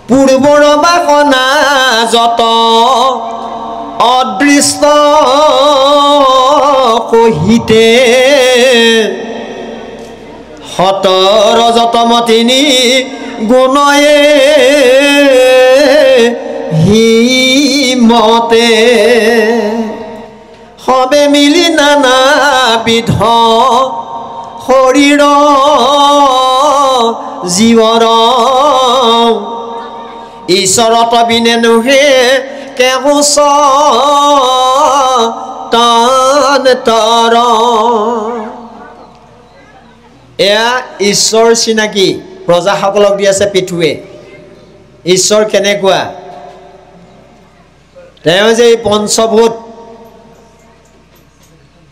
পূৰ্বৰ বাসনা যত অদৃষ্ট কহিতে সতৰ যতম তিনি গুণয়ে হিমতে সবে মিলি নানাবিধ শৰীৰ জীৱৰ ঈশ্বৰত বিনে নুহে কেহুচ তান তৰ এয়া ঈশ্বৰ চিনাকি প্ৰজাসকলক দি আছে পিঠুৱে ঈশ্বৰ কেনেকুৱা তেওঁ যে এই পঞ্চভূত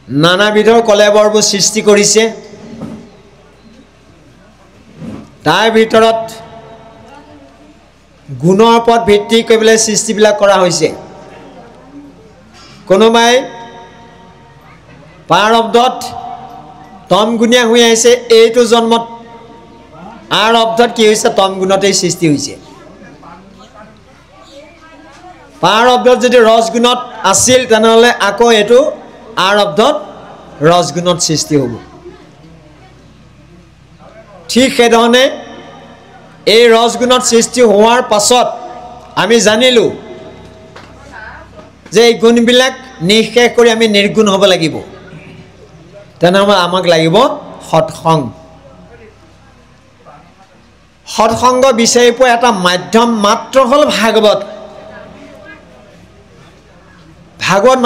নানাবিধৰ কলেবৰবোৰ সৃষ্টি কৰিছে তাৰ ভিতৰত গুণৰ ওপৰত ভিত্তি কৰি পেলাই সৃষ্টিবিলাক কৰা হৈছে কোনোবাই প্ৰাৰব্ধত তম গুণীয়া হৈ আহিছে এইটো জন্মত আৰব্ধত কি হৈছে তম গুণতেই সৃষ্টি হৈছে প্ৰাৰব্ধত যদি ৰজগুণত আছিল তেনেহ'লে আকৌ এইটো আৰব্ধত ৰজগুণত সৃষ্টি হ'ব ঠিক সেইধৰণে এই ৰজগুণত সৃষ্টি হোৱাৰ পাছত আমি জানিলোঁ যে এই গুণবিলাক নিঃশেষ কৰি আমি নিৰ্গুণ হ'ব লাগিব তেনেহ'লে আমাক লাগিব সৎসংগ সৎসংগ বিচাৰি পোৱা এটা মাধ্যম মাত্ৰ হ'ল ভাগৱত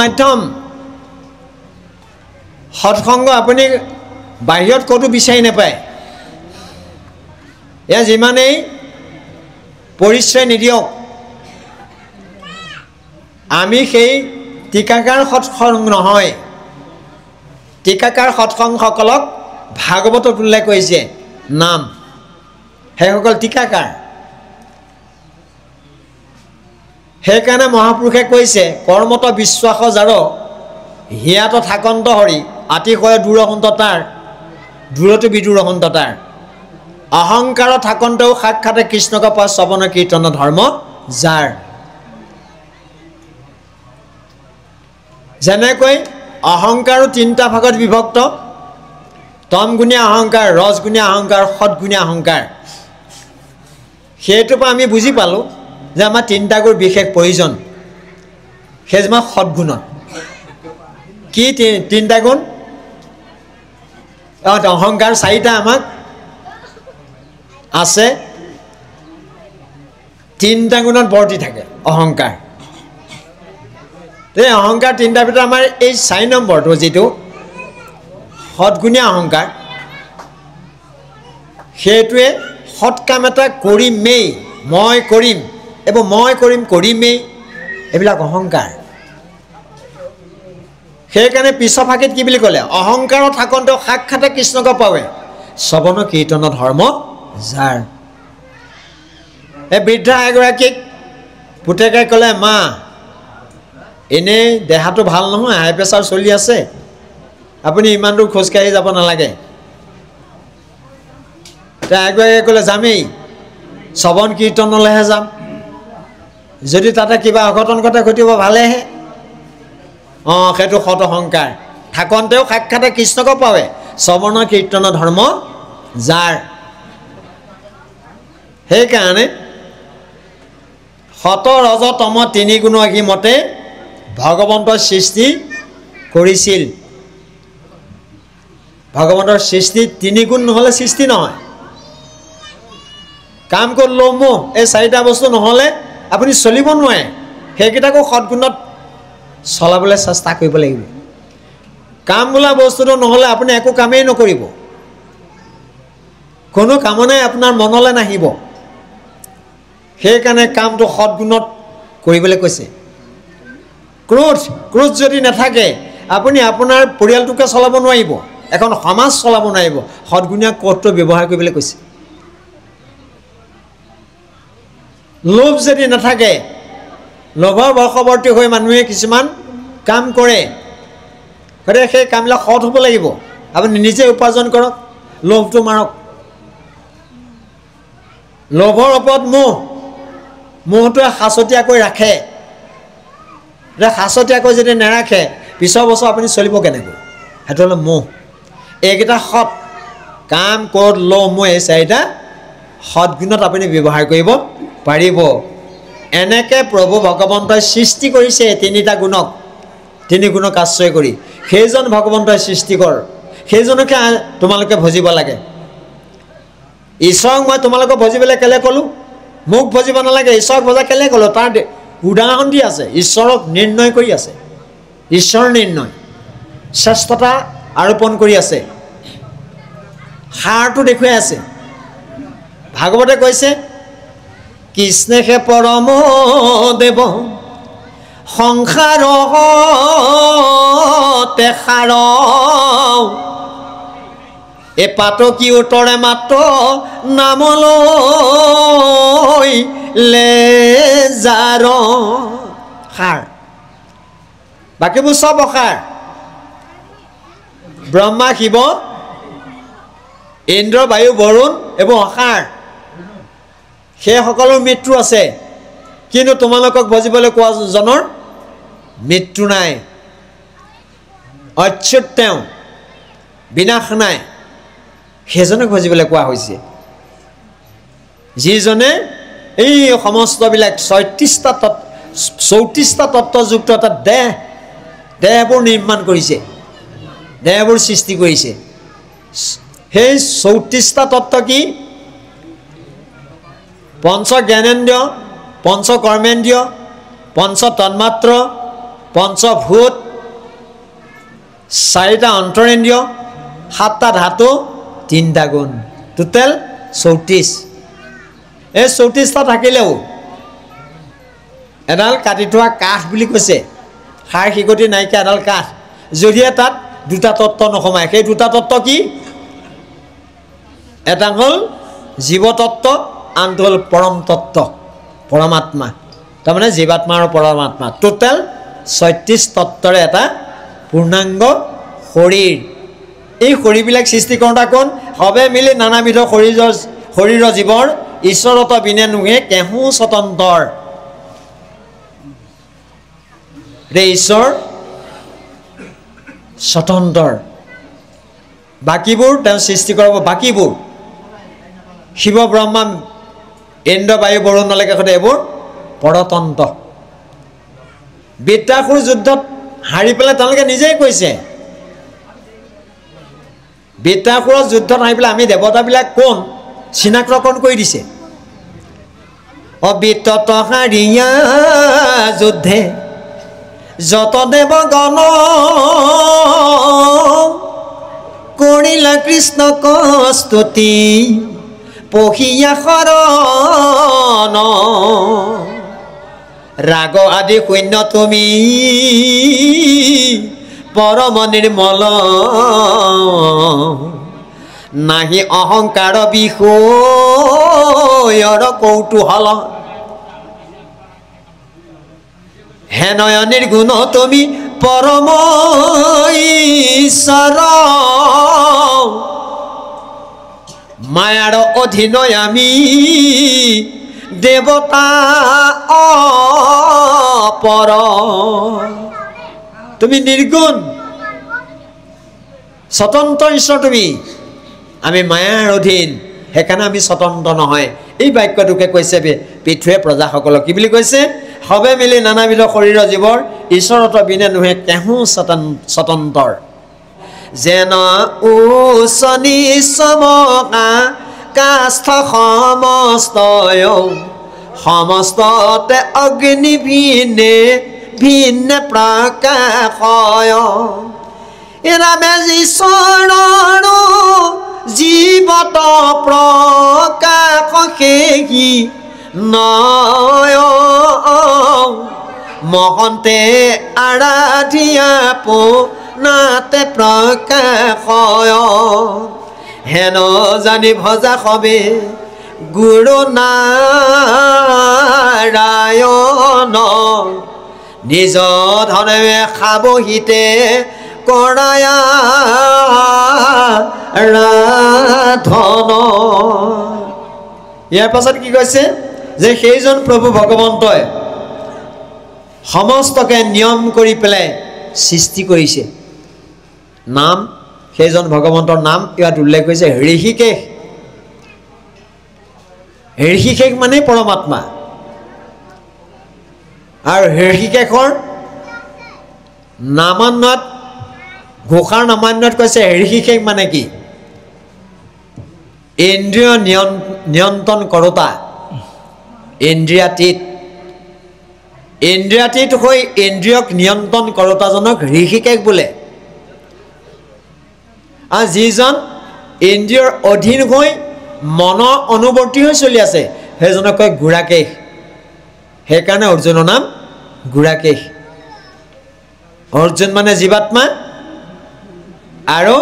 মাধ্যম সৎসংগ আপুনি বাহিৰত ক'তো বিচাৰি নাপায় এয়া যিমানেই পৰিচয় নিদিয়ক আমি সেই টিকাকাৰ সৎসংগ নহয় টিকাকাৰ সৎসংগসকলক ভাগৱতত উল্লেখ কৰিছে নাম সেইসকল টিকাকাৰ সেইকাৰণে মহাপুৰুষে কৈছে কৰ্মত বিশ্বাস যাৰ হিয়াত থাকন্ত হৰি আতিশয় দূৰহন্ত তাৰ দূৰতো বিদূৰহন্ত তাৰ অহংকাৰ থাকন্তেও সাক্ষাতে কৃষ্ণক পোৱা শ্ৰৱণ কীৰ্তন ধৰ্ম যাৰ যেনেকৈ অহংকাৰো তিনিটা ভাগত বিভক্ত তমগুণীয়া অহংকাৰ ৰজগুণীয়া অহংকাৰ সৎগুণীয়া অহংকাৰ সেইটোৰ পৰা আমি বুজি পালোঁ যে আমাৰ তিনিটা গুণ বিশেষ প্ৰয়োজন সেই যে সৎগুণত কি তিনিটা গুণ অহংকাৰ চাৰিটা আমাক আছে তিনিটা গুণত বৰ্তি থাকে অহংকাৰ এই অহংকাৰ তিনিটাৰ ভিতৰত আমাৰ এই 4 নম্বৰটো যিটো সৎগুণীয়া অহংকাৰ সেইটোৱে সৎ কাম এটা কৰিমেই মই কৰিম এইবোৰ মই কৰিম কৰিমেই এইবিলাক অহংকাৰ সেইকাৰণে পিছফাকিত কি বুলি ক'লে অহংকাৰত থাকন্তেও সাক্ষাতে কৃষ্ণক পাৱে শ্ৰৱণ কীৰ্তন ধৰ্ম যাৰ এই বৃদ্ধা এগৰাকীক পুতেকে ক'লে মা এনেই দেহাটো ভাল নহয় হাই প্ৰেছাৰ চলি আছে আপুনি ইমান দূৰ খোজকাঢ়ি যাব নালাগে এগৰাকীয়ে ক'লে যামেই শ্ৰৱণ কীৰ্তনলৈহে যাম যদি তাতে কিবা অঘটন কথা ঘটিব ভালেহে সেইটো সৎ অহংকাৰ থাকন্তেও সাক্ষাতে কৃষ্ণক পাৱে শ্ৰৱণ কীৰ্তন ধৰ্ম যাৰ সেইকাৰণে সত ৰজ তম তিনি গুণ মতে ভগৱন্তৰ সৃষ্টি কৰিছিল ভগৱন্তৰ সৃষ্টি তিনি গুণ নহ'লে সৃষ্টি নহয় কাম কৰি ল'ম এই 4টা বস্তু নহ'লে আপুনি চলিব নোৱাৰে সেইকেইটাকো সৎগুণত চলাবলৈ চেষ্টা কৰিব লাগিব কাম বোলা বস্তুটো নহ'লে আপুনি একো কামেই নকৰিব কোনো কামনাই আপোনাৰ মনলৈ নাহিব সেইকাৰণে কামটো সৎগুণত কৰিবলৈ কৈছে ক্ৰোধ যদি নাথাকে আপুনি আপোনাৰ পৰিয়ালটোকে চলাব নোৱাৰিব এখন সমাজ চলাব নোৱাৰিব সৎগুণীয়া ক্ৰোধটো ব্যৱহাৰ কৰিবলৈ কৈছে লোভ যদি নাথাকে লোভৰ বশৱৰ্তী হৈ মানুহে কিছুমান কাম কৰে গতিকে সেই কামবিলাক সৎ হ'ব লাগিব আপুনি নিজে উপাৰ্জন কৰক লোভটো মাৰক লোভৰ ওপৰত মোহ মহটোৱে সাঁচতীয়াকৈ ৰাখে, সাঁচতীয়াকৈ যদি নাৰাখে পিছৰ বছৰ আপুনি চলিব কেনেকৈ? সেইটো হ'ল মহ। এইকেইটা সৎ কাম, ক্ৰোধ, লোভ, মোহ, এই চাৰিটা সৎগুণত আপুনি ব্যৱহাৰ কৰিব পাৰিব। এনেকৈ প্ৰভু ভগৱন্তই সৃষ্টি কৰিছে তিনিটা গুণক, তিনি গুণক আশ্ৰয় কৰি। সেইজন ভগৱন্তই সৃষ্টিকৰ, সেইজনকে তোমালোকে ভজিব লাগে। ঈশ্বৰক মই তোমালোকক ভজিবলৈ কেলৈ ক'লোঁ? মোক ভজিব নালাগে, ঈশ্বৰক ভজা কেলৈ ক'লোঁ? তাৰ উদাহৰণ দি আছে, ঈশ্বৰক নিৰ্ণয় কৰি আছে। ঈশ্বৰ নিৰ্ণয়, শ্ৰেষ্ঠতা আৰোপণ কৰি আছে, সাৰটো দেখুৱাই আছে। ভাগৱতে কৈছে, কৃষ্ণেহে পৰম দেৱ সংসাৰ তেসাৰ, এ পাতকী উত্তৰে মাত্ৰ নামলৈ লেজাৰ। সাৰ, বাকীবোৰ চব অসাৰ। ব্ৰহ্মা, শিৱ, ইন্দ্ৰ, বায়ু, বৰুণ এইবোৰ অসাৰ, সেইসকলৰ মৃত্যু আছে। কিন্তু তোমালোকক ভজিবলৈ কোৱা জনৰ মৃত্যু নাই, অচ্যুত, তেওঁ বিনাশ নাই, সেইজনক ভজিবলৈ কোৱা হৈছে। যিজনে এই সমস্তবিলাক 34টা তত্ত্বযুক্ত এটা দেহবোৰ নিৰ্মাণ কৰিছে, দেহবোৰ সৃষ্টি কৰিছে। সেই 34টা তত্ত্ব কি? পঞ্চ জ্ঞানেন্দ্ৰিয়, পঞ্চ কৰ্মেন্দ্ৰিয়, পঞ্চ তন্মাত্ৰ, পঞ্চভূত, 4টা অন্তৰেন্দ্ৰিয়, 7টা ধাতু, 3টা গুণ, টোটেল 34। এই 34টা থাকিলেও এডাল কাটি থোৱা কাঠ বুলি কৈছে, সাৰ শিকটি নাইকিয়া এডাল কাঠ, যদিহে তাত 2টা তত্ত্ব নোসোমায়। সেই 2টা তত্ত্ব কি? এটা হ'ল জীৱতত্ত্ব, আনটো হ'ল পৰম তত্ত্ব, পৰমাত্মা। তাৰমানে জীৱাত্মা আৰু পৰমাত্মা, টোটেল 36 তত্ত্বৰে এটা পূৰ্ণাংগ শৰীৰ। এই শৰীৰবিলাক সৃষ্টি কৰোঁতা কোন? সবে মিলি নানাবিধ শৰীৰৰ জীৱৰ ঈশ্বৰত বিনে নোহে কেহু স্বতন্ত্ৰ। ঈশ্বৰ স্বতন্ত্ৰ, বাকীবোৰ তেওঁ সৃষ্টি কৰাব। বাকীবোৰ শিৱ, ব্ৰহ্মা, ইন্দ্ৰ, বায়ু, বৰুণলৈকে সৈতে এইবোৰ পৰতন্ত্ৰ। বৃত্ৰাসুৰ যুদ্ধত হাৰি পেলাই তেওঁলোকে নিজেই কৈছে, বৃত্ৰাসুৰৰ যুদ্ধত হাৰি পেলাই আমি দেৱতাবিলাক কোন চিনাক্তকৰণ কৰি দিছে। অবৃত্তত হাৰিয়া যুদ্ধে যত দেৱগণ কৰিলা কৃষ্ণক স্তুতি পহিয়া শৰণ, ৰাগ আদি শূন্য তুমি পৰম নিৰ্মল, নাহি অহংকাৰ বিষয়ৰ কৌতূহল, হে নয়নিৰ গুণ তুমি পৰম ঈশ্বৰ, মায়াৰ অধীনয় আমি দেৱতা অপৰ। তুমি নিৰ্গুণ স্বতন্ত্ৰ ঈশ্বৰ, তুমি, আমি মায়াৰ অধীন, সেইকাৰণে আমি স্বতন্ত্ৰ নহয়। এই বাক্যটোকে কৈছে পৃথুৱে প্ৰজাসকলক। কি বুলি কৈছে? সবে মিলি নানাবিধ শৰীৰৰ জীৱৰ ঈশ্বৰত বিনে নোহে কেহু স্বতন্ত্ৰ। যেন উচনি চমকা কাষ্ঠ সমস্তয়, সমস্ততে অগ্নি ভিনে ভিন্ন প্ৰকাশয়, ৰামে যি চৰণ জীৱত প্ৰকাশ সেহি নয়, মহন্তে আৰাধিয়া পোনাতে প্ৰকাশয়, হেন জানি ভজা সবে গুৰু নাৰায়ণ, নিজ ধনে খাবহিতে কৰায়া ৰাধন। ইয়াৰ পাছত কি কৈছে? যে সেইজন প্ৰভু ভগৱন্তই সমস্তকে নিয়ম কৰি পেলাই সৃষ্টি কৰিছে নাম সেইজন ভগৱন্তৰ নাম ইয়াত উল্লেখ কৰিছে ঋষিকেশ ঋষিকেশ মানে পৰমাত্মা আৰু ঋষিকেশৰ নামান্নত ঘোষাৰ নামান্নত কৈছে ঋষিকেশ মানে কি ইন্দ্ৰিয় নিয়ন্ত্ৰণ কৰোতা ইন্দ্ৰিয়াতীত হৈ ইন্দ্ৰিয়ক নিয়ন্ত্ৰণ কৰোতাজনক ঋষিকেশ বোলে আৰু যিজন ইন্দ্ৰিয়ৰ অধীন হৈ মনৰ অনুৱৰ্তী হৈ চলি আছে সেইজনক কয় গুড়াকেশ সেইকাৰণে অৰ্জুনৰ নাম গুড়াকেশ অৰ্জুন মানে জীৱাত্মা আৰু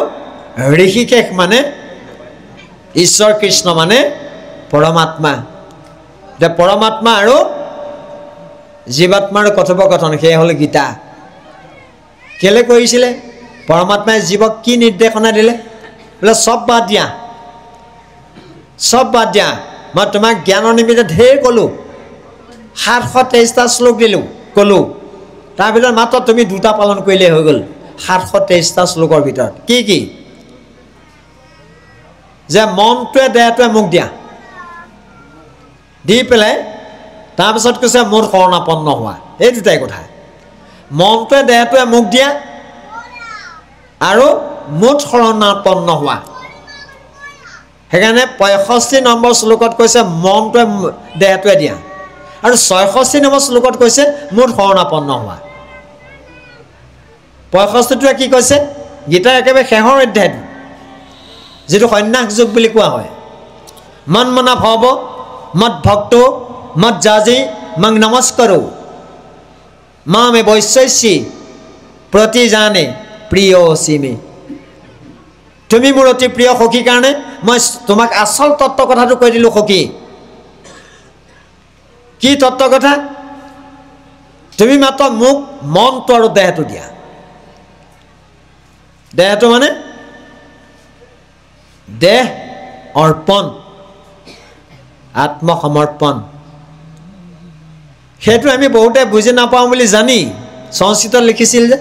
ঋষিকেশ মানে ঈশ্বৰ কৃষ্ণ মানে পৰমাত্মা যে পৰমাত্মা আৰু জীৱাত্মাৰ কথোপকথন সেয়া হ'ল গীতা কেলে কৰিছিলে পৰমাত্মাই জীৱক কি নিৰ্দেশনা দিলে বোলে সব বাদ দিয়া মই তোমাক জ্ঞানৰ নিমিত্তে ঢেৰ ক'লোঁ 723টা শ্লোক দিলোঁ ক'লোঁ তাৰ ভিতৰত মাত্ৰ তুমি দুটা পালন কৰিলেই হৈ গ'ল 723টা শ্লোকৰ ভিতৰত কি যে মনটোৱে দেহটোৱে মোক দিয়া দি পেলাই তাৰপিছত কৈছে মোৰ শৰণাপন্ন হোৱা এই দুটাই কথা মনটোৱে দেহটোৱে মোক দিয়া আৰু মুঠ শৰণাপন্ন হোৱা সেইকাৰণে 65 নম্বৰ শ্লোকত কৈছে মনটোৱে দেহটোৱে দিয়া আৰু 66 নম্বৰ শ্লোকত কৈছে মুঠ শৰণাপন্ন হোৱা 65টোৱে কি কৈছে গীতাৰ একেবাৰে শেষৰ অধ্যায়টো যেটো সন্ন্যাস যোগ বুলি কোৱা হয় মন মনা ভৱ মত ভক্ত মত জাজি মং নমস্কাৰো মামে বৈশ্যসী প্ৰতি জানে প্ৰিয় সীমে তুমি মোৰ অতি প্ৰিয় সখী কাৰণে মই তোমাক আসল তত্ত্ব কথাটো কৈ দিলোঁ সখী কি তত্ত্ব কথা তুমি মাত্ৰ মোক মনটো আৰু দেহটো দিয়া দেহটো মানে দেহ অৰ্পণ আত্মসমৰ্পণ সেইটো আমি বহুতে বুজি নাপাওঁ বুলি জানি সংস্কৃতত লিখিছিল যে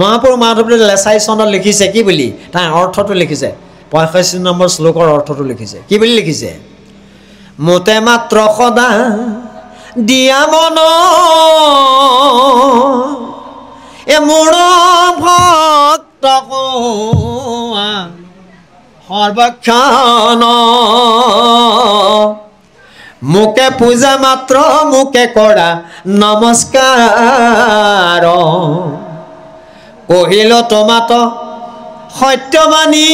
মহাপুৰুষ মাধৱদেৱে লেছাই চনত লিখিছে কি বুলি তাৰ অৰ্থটো লিখিছে 65 নম্বৰ শ্লোকৰ অৰ্থটো লিখিছে কি বুলি লিখিছে মোতে মাত্ৰ সদা দিয়া মন এ মোৰ ভক্ত সৰ্বক্ষণ মুকে পূজা মাত্ৰ মুকে কৰা নমস্কাৰ কহিল তোমাত সত্যবাণী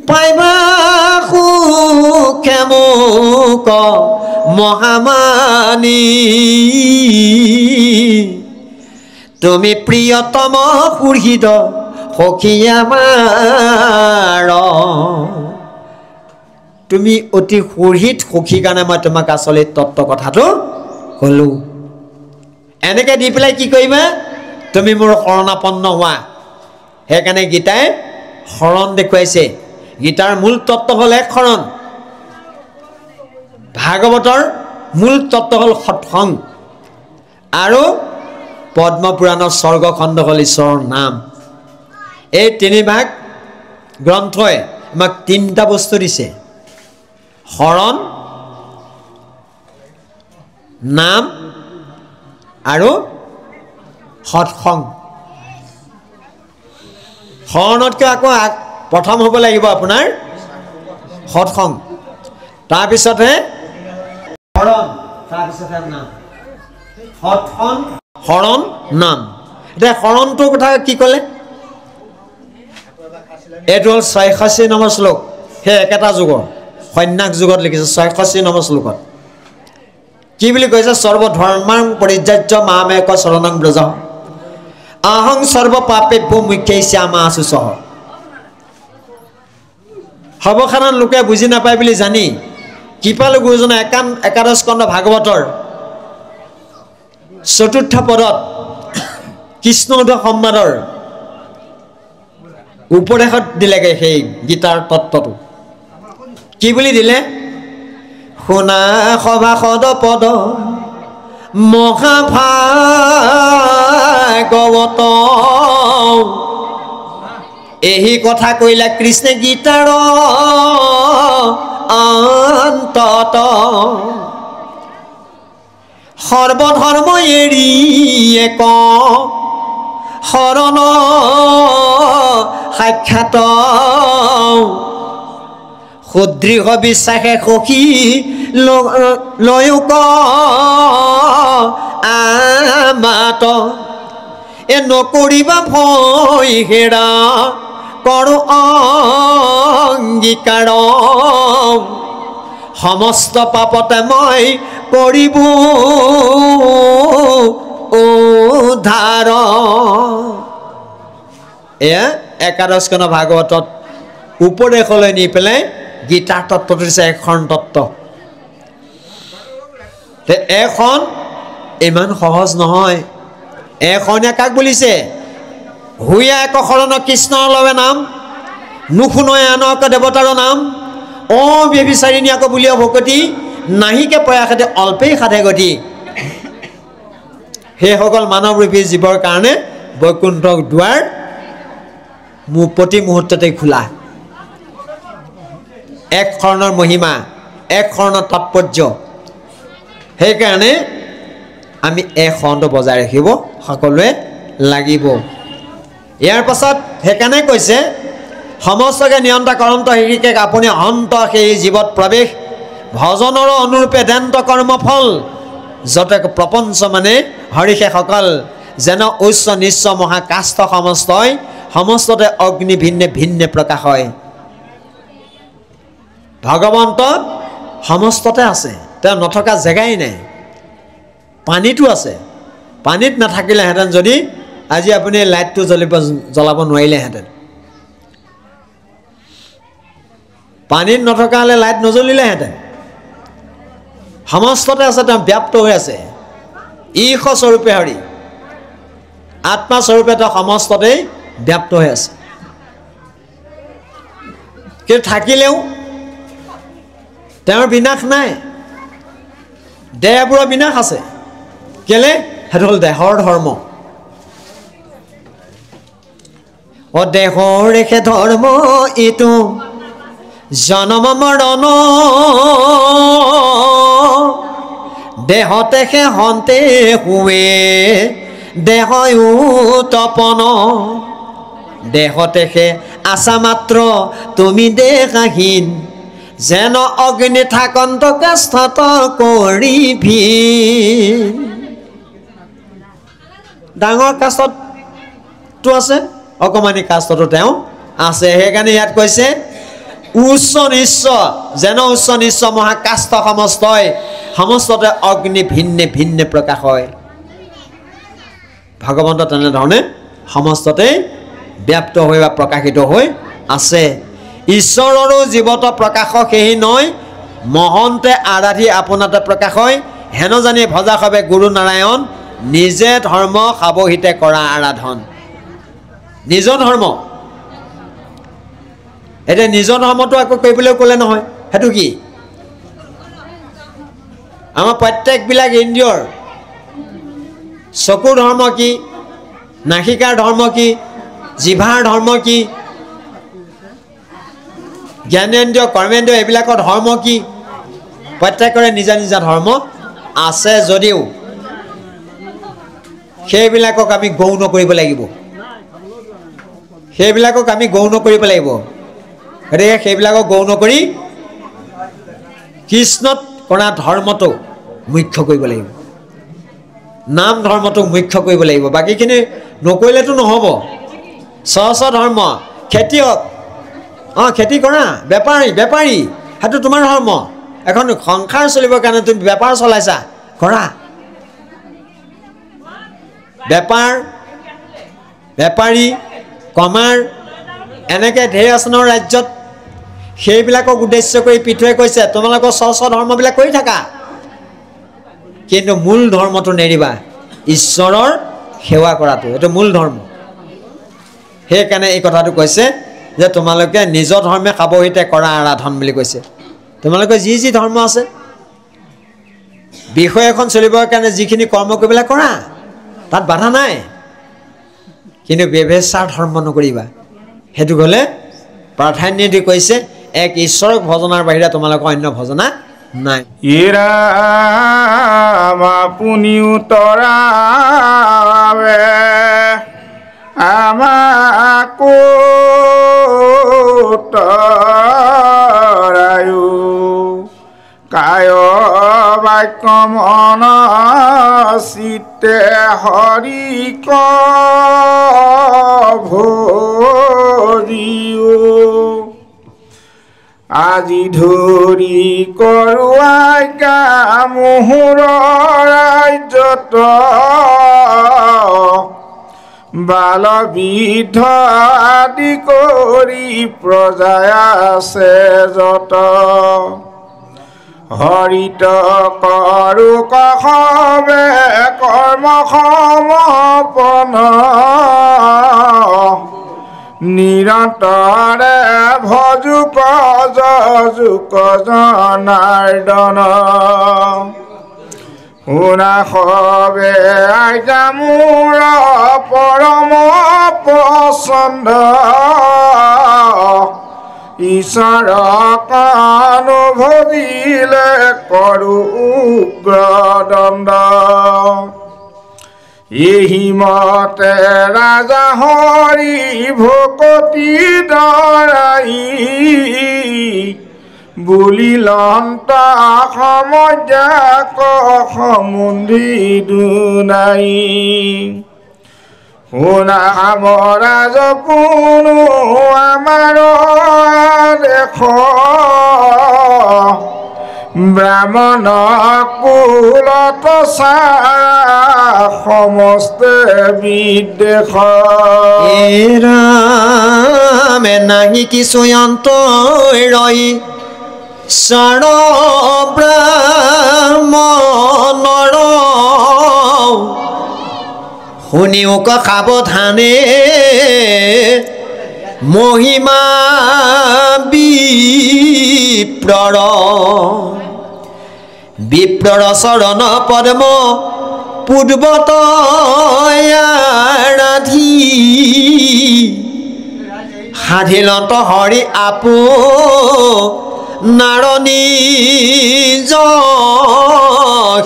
পাইবা সুখে মোক মহামানী তুমি প্ৰিয়তম সুহৃদ সখী আমাৰ তুমি অতি সুহৃদ সখী কাৰণে মই তোমাক আচলিত তত্ত্ব কথাটো ক'লোঁ এনেকৈ দি পেলাই কি কৰিবা তুমি মোৰ শৰণাপন্ন হোৱা সেইকাৰণে গীতাই শৰণ দেখুৱাইছে গীতাৰ মূল তত্ত্ব হ'ল এক শৰণ ভাগৱতৰ মূল তত্ত্ব হ'ল সৎসং আৰু পদ্মপুৰাণৰ স্বৰ্গখণ্ড হ'ল ঈশ্বৰৰ নাম এই তিনিভাগ গ্ৰন্থই আমাক তিনিটা বস্তু দিছে শৰণ নাম আৰু সৎসং শৰণতকৈ আকৌ প্ৰথম হ'ব লাগিব আপোনাৰ সৎসং তাৰপিছতহে শৰণ তাৰপিছতহে নাম সৎসং শৰণ নাম এতিয়া শৰণটোৰ কথা কি ক'লে এইটো হ'ল 66 নম্বৰ শ্লোক সেই একেটা যুগৰ সন্ন্যাস যুগত লিখিছে 66 নম্বৰ শ্লোকত কি বুলি কৈছে সৰ্বধৰ্মাং পৰিত্যাজ্য মামেক শৰণং ব্ৰজ আহং সৰ্ব পাপেভ্যো মুখ্যৈষ্যামা শুচঃ সৰ্বসাধাৰণ লোকে বুজি নাপায় বুলি জানি কৃপালু গুৰুজনে একাদশ স্কন্ধ ভাগৱতৰ 4ৰ্থ পদত কৃষ্ণ উদ্ধৱ সম্বাদৰ উপদেশত দিলেগৈ সেই গীতাৰ তত্ত্বটো কি বুলি দিলে শুনা সভাসদ পদ মহাভাগৱত এই কথা কইলা কৃষ্ণে গীতাৰ অন্তত সৰ্বধৰ্ম এৰি এক শৰণ সাক্ষাৎ সুদৃঢ় বিশ্বাসে সখী লয়ক আমাত এ নকৰিবা ভয় হেৰা কৰো অংগীকাৰ সমস্ত পাপতে মই কৰিব উদ্ধাৰ এয়া একাদশ স্কন্ধ ভাগৱতত উপদেশলৈ নি পেলাই গীতাৰ তত্ত্বটো দিছে এখন তত্ত্ব এখন ইমান সহজ নহয় এখনে কাক বুলিছে হুয়া এক শৰণ কৃষ্ণৰ লবে নাম নুশুনয় আনক দেৱতাৰ নাম অ ব্যভিচাৰিণী আকৌ বুলিও ভকতি নাহিকে প্ৰয়াসতে অল্পেই সাধে গতি সেইসকল মানৱৰূপী জীৱৰ কাৰণে বৈকুণ্ঠৰ দুৱাৰ প্ৰতি মুহূৰ্ততে খোলা এক শৰণৰ মহিমা এক শৰণৰ তাৎপৰ্য সেইকাৰণে আমি এক শৰণটো বজাই ৰাখিব সকলোৱে লাগিব ইয়াৰ পাছত সেইকাৰণে কৈছে সমস্তকে নিয়ন্তা কৰন্ত হিৰিকে আপুনি অন্ত সেই জীৱত প্ৰৱেশ ভজনৰ অনুৰূপে দেন্ত কৰ্মফল যতে প্ৰপঞ্চ মানে হৰিষেসকল যেন উচ্চ নিচ্চ মহাকাষ্ঠ সমস্তই সমস্ততে অগ্নি ভিন্নে ভিন্নে প্ৰকাশ হয় ভগৱন্ত সমস্ততে আছে তেওঁ নথকা জেগাই নাই পানীটো আছে পানীত নাথাকিলেহেঁতেন যদি আজি আপুনি লাইটটো জ্বলাব নোৱাৰিলেহেঁতেন পানীত নথকা হ'লে লাইট নজ্বলিলেহেঁতেন সমস্ততে আছে তেওঁ ব্যাপ্ত হৈ আছে ঈশ স্বৰূপে হৰি আত্মা স্বৰূপে তেওঁ সমস্ততেই ব্যাপ্ত হৈ আছে কিন্তু থাকিলেও তেওঁৰ বিনাশ নাই দেহবোৰৰ বিনাশ আছে কেলে সেইটো হ'ল দেহৰ ধৰ্ম অ দেহৰ ৰেখে ধৰ্ম এইটো জনম মৰণ দেহতে সে হন্তে শুৱে দেহ তপন দেহতে সে আশা মাত্ৰ তুমি দেহাহীন যেন অগ্নি থাকন্ত কাষ্ঠত কৰি ভিন ডাঙৰ কাষ্ঠটো আছে অকমানি কাষ্ঠটো তেওঁ আছে সেইকাৰণে ইয়াত কৈছে উচ্চ নিচ্চ যেন উচ্চ নিচ্চ মহাকাষ্ঠ সমস্তই সমস্ততে অগ্নি ভিন্নে ভিন্নে প্ৰকাশ হয় ভগৱন্ত তেনেধৰণে সমস্ততে ব্যাপ্ত হৈ বা প্ৰকাশিত হৈ আছে ঈশ্বৰৰো জীৱত প্ৰকাশ সেহি নয় মহন্তে আৰাধি আপোনাতে প্ৰকাশ হয় হেন জানি ভজা সবে গুৰু নাৰায়ণ নিজে ধৰ্ম সাৱহিতে কৰা আৰাধন নিজৰ ধৰ্ম এতিয়া নিজৰ ধৰ্মটো আকৌ কৰিবলৈ ক'লে নহয় সেইটো কি আমাৰ প্ৰত্যেকবিলাক ইন্দ্ৰিয়ৰ চকুৰ ধৰ্ম কি নাসিকাৰ ধৰ্ম কি জিভাৰ ধৰ্ম কি জ্ঞানেন্দ্ৰিয় কৰ্মেন্দ্ৰিয় এইবিলাকৰ ধৰ্ম কি প্ৰত্যেকৰে নিজা নিজা ধৰ্ম আছে যদিও সেইবিলাকক আমি গৌণ কৰিব লাগিব সেইবিলাকক আমি গৌণ কৰিব লাগিব গতিকে সেইবিলাকক গৌণ কৰি কৃষ্ণত কৰা ধৰ্মটো মুখ্য কৰিব লাগিব নাম ধৰ্মটো মুখ্য কৰিব লাগিব বাকীখিনি নকৰিলেতো নহ'ব স্ব ধৰ্ম খেতিয়ক খেতি কৰা বেপাৰী সেইটো তোমাৰ ধৰ্ম এখন সংসাৰ চলিবৰ কাৰণে তুমি বেপাৰ চলাইছা কৰা বেপাৰী কমাৰ এনেকৈ ঢেৰ আছে ন ৰাজ্যত সেইবিলাকক উদ্দেশ্য কৰি পিঠুৱে কৈছে তোমালোকৰ স্ব ধৰ্মবিলাক কৰি থাকা কিন্তু মূল ধৰ্মটো নেৰিবা ঈশ্বৰৰ সেৱা কৰাটো এইটো মূল ধৰ্ম সেইকাৰণে এই কথাটো কৈছে যে তোমালোকে নিজৰ ধৰ্মে সাৱহিতে কৰা আৰাধন বুলি কৈছে তোমালোকৰ যি যি ধৰ্ম আছে বিষয় এখন চলিবৰ কাৰণে যিখিনি কৰ্ম কৰিবলৈ কৰা তাত বাধা নাই, কিন্তু ব্যভিচাৰ ধৰ্ম নকৰিবা। সেইটো গ'লে প্ৰাধান্য দি কৈছে এক ঈশ্বৰক ভজনাৰ বাহিৰে তোমালোকৰ অন্য ভজনা নাই। ৰাম আপুনি উতৰাবে আমাকো তৰায়ো কায় বাক্য মন চিত্তে হৰিক ভৰিও আজি ধৰি কৰোৱাই মোহৰ ৰাজ্যত বালবিধ আদি কৰি প্ৰজাই আছে যত হৰিত কৰো কহবে কৰ্ম সমপন নিৰন্তৰে ভজুক যজুক জনাৰ্দন শুনা সবে আইতা মোৰ পৰম পচন্দ ঈশ্বৰক অনুভজিলে কৰো উগ্ৰ দণ্ড এহি মতে ৰাজা হৰি ভকতি দৰাই বুলিলন্ত সমজাক সমুন্ধি দুনাই শুনাম ৰাজ কোনো আমাৰ দেশ ব্ৰাহ্মণ কুলত চাৰা সমস্তে বিদেশ ৰামে নাহি কিছু অন্তৰই চৰ ব্ৰাহ্মণৰ শুনিওক সাৱধানে মহিমা বিপ্ৰৰ বিপ্ৰৰ চৰণ পদ্ম পূৰ্বত ৰাধি সাধিলত হৰি আপো নাৰণী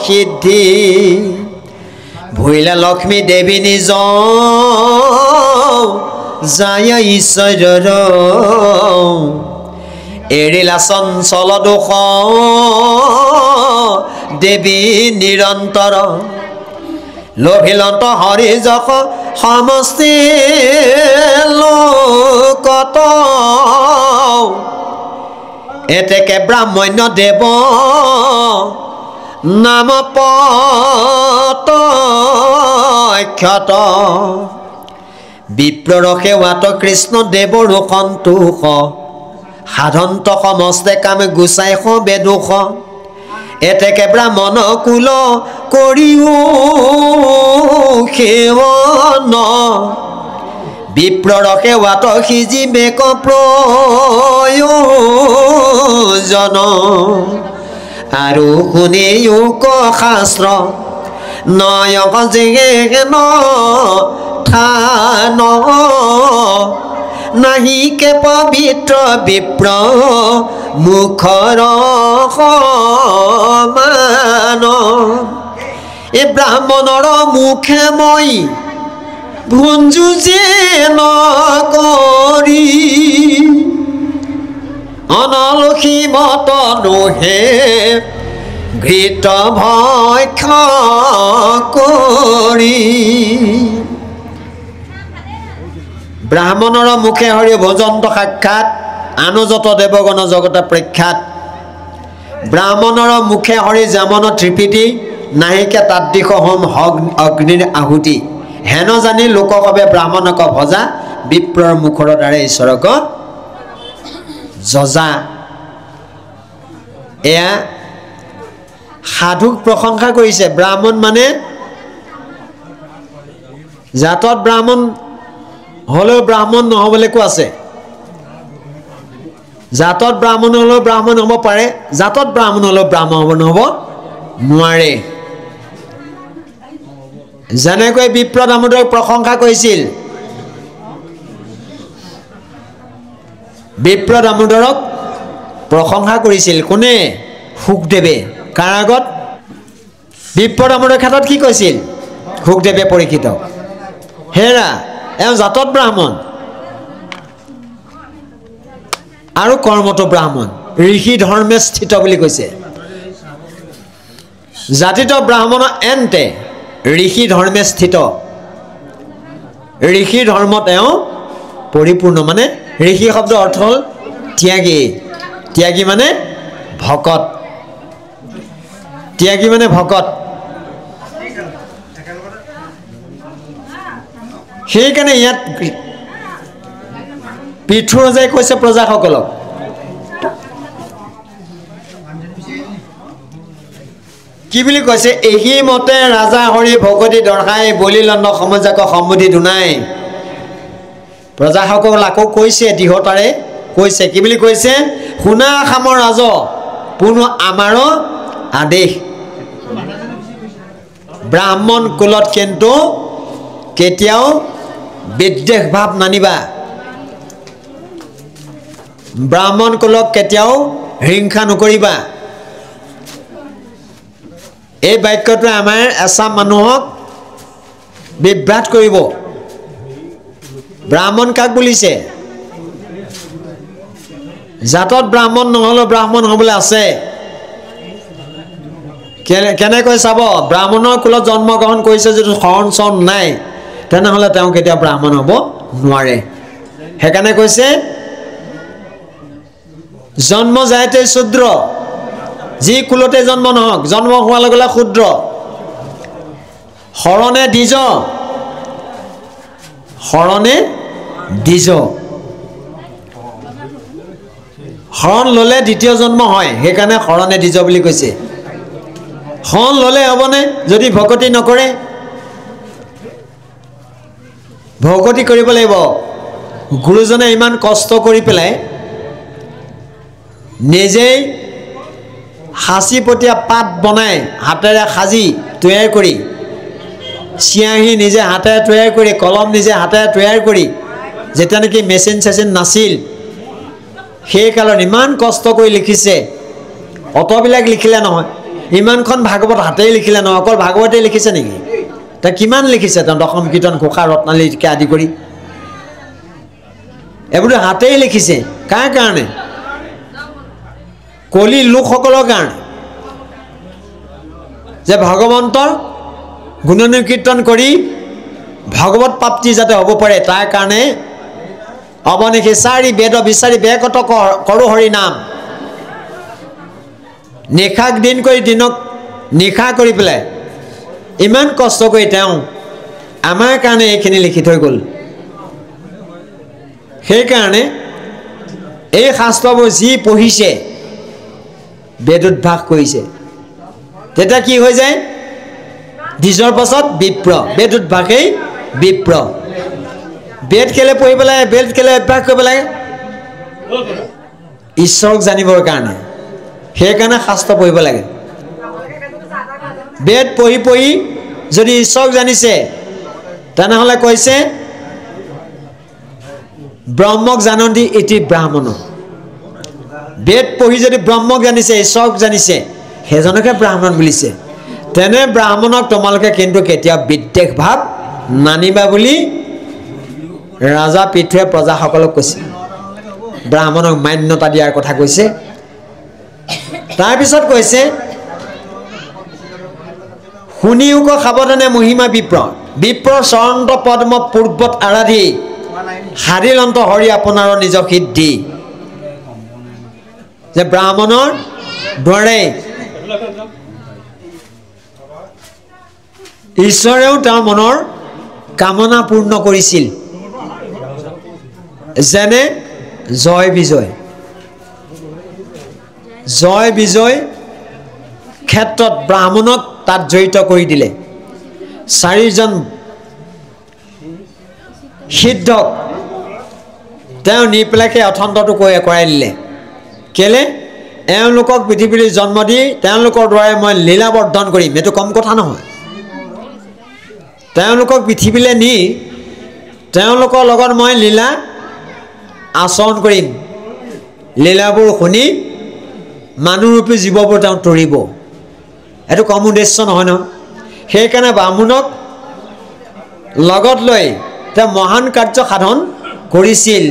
সিদ্ধি ভৈলা লক্ষ্মী দেৱী নিজ যায় ঈশ্বৰৰ এৰিলা চঞ্চল দোষ দেৱী নিৰন্তৰ লোভিলন্ত হৰি যশ সমষ্টি লোকত এতেকে ব্ৰাহ্মণ্য দেৱ নাম পত ক্ষত বিপ্ৰৰ সেৱাত কৃষ্ণ দেৱৰ সন্তোষ সাধন্ত সমস্তে কামে গুচাই বেদোষ এতেকে ব্ৰাহ্মণ কুল কৰিও সেৱন বিপ্ৰৰ সেৱাত সিজিবে প্ৰয়োজন আৰু শুনেও ক শাস্ত্ৰ নয়ক যেন থান নাহিকে পবিত্ৰ বিপ্ৰ মুখৰ সমান এই ব্ৰাহ্মণৰ মুখে মই ভুঞ্জু যে নকৰি অনলসী মত নোহে ঘৃত ভক্ষ কৰি ব্ৰাহ্মণৰ মুখে হৰি ভজন্ত সাক্ষাৎ আনুযত দেৱগণ জগত প্ৰখ্যাত ব্ৰাহ্মণৰ মুখে হৰি জামন ত্ৰিপিটি নাহিকে তাদ্দিশ হোম অগ্নিৰ আহুতি হেন জানি লোকসৱে ব্ৰাহ্মণক ভজা বিপ্ৰৰ মুখৰ দ্বাৰা ঈশ্বৰক যজা এয়া সাধুক প্ৰশংসা কৰিছে ব্ৰাহ্মণ মানে জাতত ব্ৰাহ্মণ হলেও ব্ৰাহ্মণ নহ'বলৈকো আছে জাতত ব্ৰাহ্মণ হলেও ব্ৰাহ্মণ হ'ব পাৰে জাতত ব্ৰাহ্মণ হলেও ব্ৰাহ্মণ হ'ব নহ'ব নোৱাৰে যেনেকৈ বিপ্ৰ দামোদৰক প্ৰশংসা কৰিছিল বিপ্ৰ দামোদৰক প্ৰশংসা কৰিছিল কোনে শুকদেৱে কাৰ আগত বিপ্ৰ দামোদৰৰ ক্ষেত্ৰত কি কৈছিল শুকদেৱে পৰীক্ষিতক হেৰা এওঁ জাতত ব্ৰাহ্মণ আৰু কৰ্মটো ব্ৰাহ্মণ ঋষি ধৰ্মে স্থিত বুলি কৈছে জাতিটো ব্ৰাহ্মণ এন্তে ঋষি ধৰ্মে স্থিত ঋষি ধৰ্মত এওঁ পৰিপূৰ্ণ মানে ঋষি শব্দ অৰ্থ হ'ল ত্যাগী ত্যাগী মানে ভকত ত্যাগী মানে ভকত সেইকাৰণে ইয়াত পৃথুৰজাই কৈছে প্ৰজাসকলক কি বুলি কৈছে এই মতে ৰাজা হৰি ভকতি দৰ্শাই বলি লণ্ড সমাজক সম্বোধি দুনাই প্ৰজাসকল আকৌ কৈছে দৃঢ়তাৰে কৈছে কি বুলি কৈছে শুনা খামৰ ৰাজ পুনো আমাৰ আদেশ ব্ৰাহ্মণ কুলত কিন্তু কেতিয়াও বিদ্বেষ ভাৱ নানিবা ব্ৰাহ্মণ কুলক কেতিয়াও হিংসা নকৰিবা এই বাক্যটো আমাৰ এচাম মানুহক বিভ্ৰাট কৰিব ব্ৰাহ্মণ কাক বুলিছে জাতত ব্ৰাহ্মণ নহ'লেও ব্ৰাহ্মণ হ'বলৈ আছে কেনেকৈ চাব ব্ৰাহ্মণৰ কুলত জন্মগ্ৰহণ কৰিছে যদি শৰণ চৰণ নাই তেনেহ'লে তেওঁ কেতিয়াও ব্ৰাহ্মণ হ'ব নোৱাৰে সেইকাৰণে কৈছে জন্ম যায়তে শূদ্ৰ যি কুলতে জন্ম নহওক জন্ম হোৱাৰ লগে লগে শূদ্ৰ শৰণে দ্বিজ শৰণ ল'লে দ্বিতীয় জন্ম হয় সেইকাৰণে শৰণে দ্বিজ বুলি কৈছে শৰণ ল'লে হ'বনে যদি ভকতি নকৰে ভকতি কৰিব লাগিব গুৰুজনে ইমান কষ্ট কৰি পেলাই নিজেই সাঁচিপতীয়া পাত বনাই হাতেৰে সাজি তৈয়াৰ কৰি চিয়াঁহী নিজে হাতেৰে তৈয়াৰ কৰি কলম নিজে হাতেৰে তৈয়াৰ কৰি যেতিয়া নেকি মেচিন চেচিন নাছিল সেই কালত ইমান কষ্ট কৰি লিখিছে অতবিলাক লিখিলে নহয় ইমানখন ভাগৱত হাতেই লিখিলে নহয় অকল ভাগৱতেই লিখিছে নেকি তা কিমান লিখিছে তেওঁ দশম কীৰ্তন ঘোষা ৰত্নাৱলীকে আদি কৰি এইবোৰ হাতেই লিখিছে কাৰ কাৰণে কলি লোকসকলৰ কাৰণে যে ভগৱন্তৰ গুণানুকীৰ্তন কৰি ভগৱত প্ৰাপ্তি যাতে হ'ব পাৰে তাৰ কাৰণে অৱনিশি চাৰি বেদ বিচাৰি বেকত কৰোঁ হৰি নাম নিশাক দিন কৰি দিনক নিশা কৰি পেলাই ইমান কষ্ট কৰি তেওঁ আমাৰ কাৰণে এইখিনি লিখি থৈ গ'ল সেইকাৰণে এই শাস্ত্ৰবোৰ যি পঢ়িছে বেদোদ্ভাস কৰিছে তেতিয়া কি হৈ যায় দ্বিজৰ পাছত বিপ্ৰ বেদোদ্ভাসেই বিপ্ৰ বেদ কেলে পঢ়িব লাগে বেদ কেলে অভ্যাস কৰিব লাগে ঈশ্বৰক জানিবৰ কাৰণে সেইকাৰণে শাস্ত্ৰ পঢ়িব লাগে বেদ পঢ়ি পঢ়ি যদি ঈশ্বৰক জানিছে তেনেহ'লে কৈছে ব্ৰহ্মক জানন্তি ইতি ব্ৰাহ্মণ বেদ পঢ়ি যদি ব্ৰহ্মক জানিছে ঈশ্বৰক জানিছে সেইজনকে ব্ৰাহ্মণ বুলিছে তেনে ব্ৰাহ্মণক তোমালোকে কিন্তু কেতিয়াও বিদ্বেষ ভাৱ নানিবা বুলি ৰাজা পৃথুৱে প্ৰজাসকলক কৈছে ব্ৰাহ্মণক মান্যতা দিয়াৰ কথা কৈছে তাৰপিছত কৈছে শুনিওক সাৱধানে মহিমা বিপ্ৰ চৰন্ত পদ্ম পূৰ্বত আৰাধি হাৰিলন্ত হৰি আপোনাৰ নিজ সিদ্ধি যে ব্ৰাহ্মণৰ দৰে ঈশ্বৰেও তেওঁৰ মনৰ কামনা পূৰ্ণ কৰিছিল যেনে জয় বিজয় ক্ষেত্ৰত ব্ৰাহ্মণক তাত জড়িত কৰি দিলে চাৰিজন সিদ্ধক তেওঁ নি পেলাই সেই অথন্তটো কৰাই দিলে কেলে এওঁলোকক পৃথিৱীলৈ জন্ম দি তেওঁলোকৰ দ্বাৰাই মই লীলা বৰ্ধন কৰিম। এইটো কম কথা নহয়। তেওঁলোকক পৃথিৱীলৈ নি তেওঁলোকৰ লগত মই লীলা আচৰণ কৰিম। লীলাবোৰ শুনি মানুহৰূপী জীৱবোৰ তেওঁ তৰিব। এইটো কম উদ্দেশ্য নহয় ন। সেইকাৰণে বামুণক লগত লৈ তেওঁ মহান কাৰ্য সাধন কৰিছিল।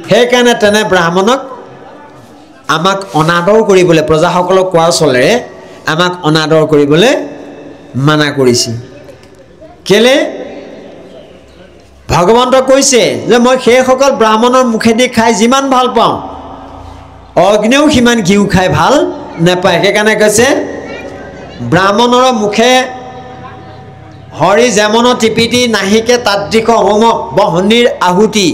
সেইকাৰণে তেনে ব্ৰাহ্মণক আমাক অনাদৰ কৰিবলৈ, প্ৰজাসকলক কোৱাৰ চলেৰে আমাক অনাদৰ কৰিবলৈ মানা কৰিছিল। কেলে? ভগৱন্তই কৈছে যে মই সেইসকল ব্ৰাহ্মণৰ মুখেদি খাই যিমান ভাল পাওঁ, অগ্নিও সিমান ঘিউ খাই ভাল নাপায়। সেইকাৰণে কৈছে ব্ৰাহ্মণৰ মুখে হৰি যেমন তৃপ্তি নাহিকে তাদৃশ হোম বহনিৰ আহুতি।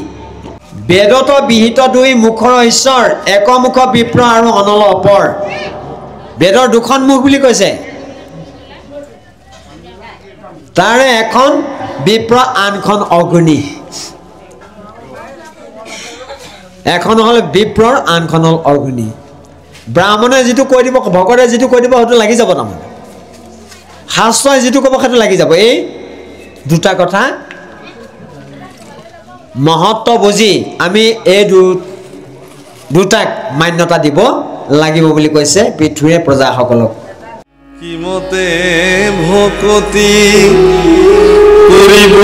বেদত বিহিত দুই মুখৰ ঈশ্বৰ, একমুখ বিপ্ৰ আৰু অনল অপৰ। বেদৰ দুখন মুখ বুলি কৈছে, তাৰে এখন বিপ্ৰ আনখন অগ্নি। এখন হ'ল বিপ্ৰৰ, আনখন হ'ল অগ্নি। ব্ৰাহ্মণে যিটো কৈ দিব, ভকতে যিটো কৈ দিব সেইটো লাগি যাব। তাৰমানে শাস্ত্ৰই যিটো ক'ব সেইটো লাগি যাব। এই দুটা কথা মহত্ব বুজি আমি এই দুটাক মান্যতা দিব লাগিব বুলি কৈছে পৃথিৱীৰ প্ৰজাসকলক। কিমতে ভকতি কৰিব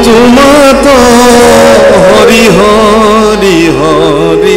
তোমাত হৰি হৰি হৰি